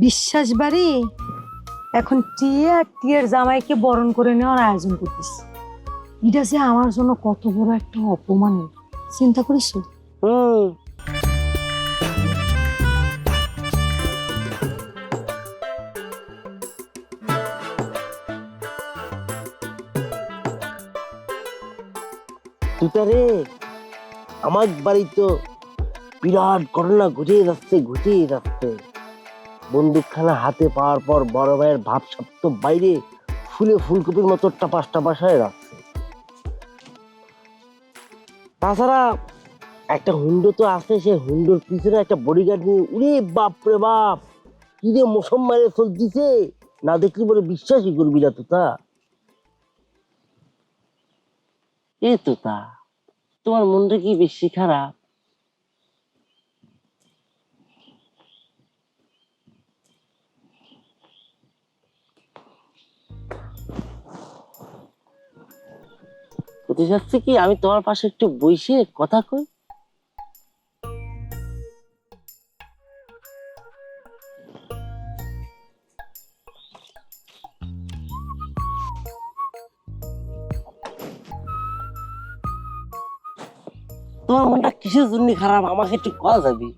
বিশ্বাস বাড়ি এখন টিয়ে আর টিয়ের জামাইকে বরণ করে নেওয়ার আয়োজন করতেছে। এটা যে আমার জন্য কত বড় একটা অপমানের, চিন্তা করিস? তুতারে আমার বাড়ি তো বিরাট ঘটনা ঘটিয়ে যাচ্ছে। বন্দুকখানা হাতে পাওয়ার পর বড় ভাইয়ের ভাব সপ্ত বাইরে ফুলকপির মতো টাপাস হয়ে যাচ্ছে। তাছাড়া একটা হুন্ডো তো আছে, সে হুন্ডোর পিছনে একটা বডিগার্ড নিয়ে উড়ে বাপ রে বাপ কি রে মৌসুম মারে চলতেছে, না দেখলি বলে বিশ্বাসই করবি না তোতা। এ তোতা, তোমার মনটা কি বেশি খারাপ? বলতে চাচ্ছি কি, আমি তোমার পাশে একটু বসে কথা কই। তোমার মনটা কিসের জন্য খারাপ আমাকে একটু কওয়া যাবে?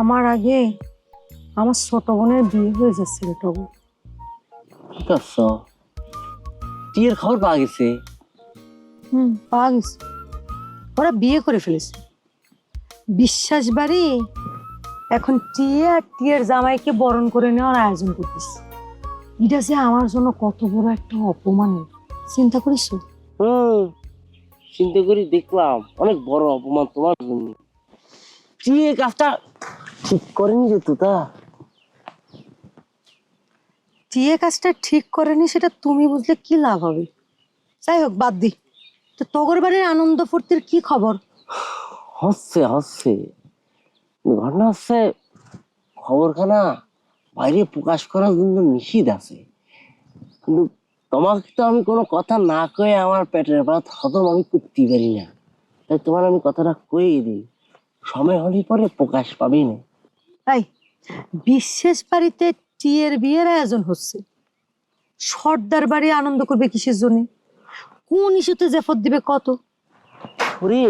আমার আগে আমার ছোট বোনের বিয়ে হয়ে যাচ্ছে রে টগু। কি করছো? টিয়ের খবর পাওয়া গেছে? পাওয়া গেছে, ওরা বিয়ে করে ফেলেছে। বিশ্বাস বাড়ি এখন টিয়ে আর টিয়ের জামাইকে বরণ করে নেওয়ার আয়োজন করতেছে। এটা যে আমার জন্য কত বড় একটা অপমানের, চিন্তা করিস? চিন্তা করি দেখলাম অনেক বড় অপমান তোমার জন্য। টিয়ে কাজটা ঠিক করেনি যে তোতা। টিয়ে কাজটা ঠিক করেনি সেটা তুমি বুঝলে কি লাভ হবে? যাই হোক, বাদ দি। তো তগর বাড়ির আনন্দ ফুর্তির কি খবর? হচ্ছে ঘটনা হচ্ছে, খবরখানা বাইরে প্রকাশ করার জন্য নিষেধ আছে, কিন্তু তোমাকে তো আমি কোনো কথা না কয়ে আমার পেটের ভাত হজম আমি করতে পারি না। তাই তোমার আমি কথাটা কয়ে দিই, সময় হলে পরে প্রকাশ পাবি না। তাই বিশেষ বাড়িতে টিয়ের বিয়ের আয়োজন হচ্ছে, সর্দার বাড়ি আনন্দ করবে কিসের জন্য? কোন ইস্যুতে জেফত দিবে কত? ওরে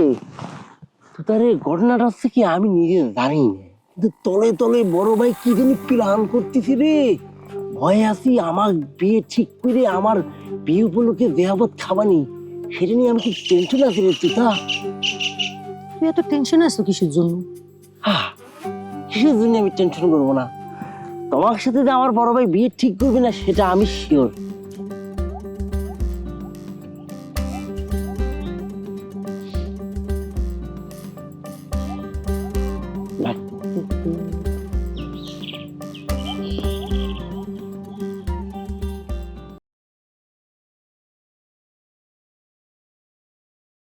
তারে ঘটনাটা হচ্ছে কি, আমি নিজে জানি না, কিন্তু তলে তলে বড় ভাই কি জানি প্ল্যান করতেছি রে। ভয় আছি আমার বিয়ে ঠিক করে আমার বিয়ে উপলক্ষে দেহাবত খাবানি, সেটা নিয়ে আমি খুব টেনশন আছি রে তুতা। তুই এত টেনশন আছো কিসের জন্য? কিসের জন্য আমি টেনশন করবো না? তোমার সাথে যে আমার বড় ভাই বিয়ে ঠিক করবে না সেটা আমি শিওর।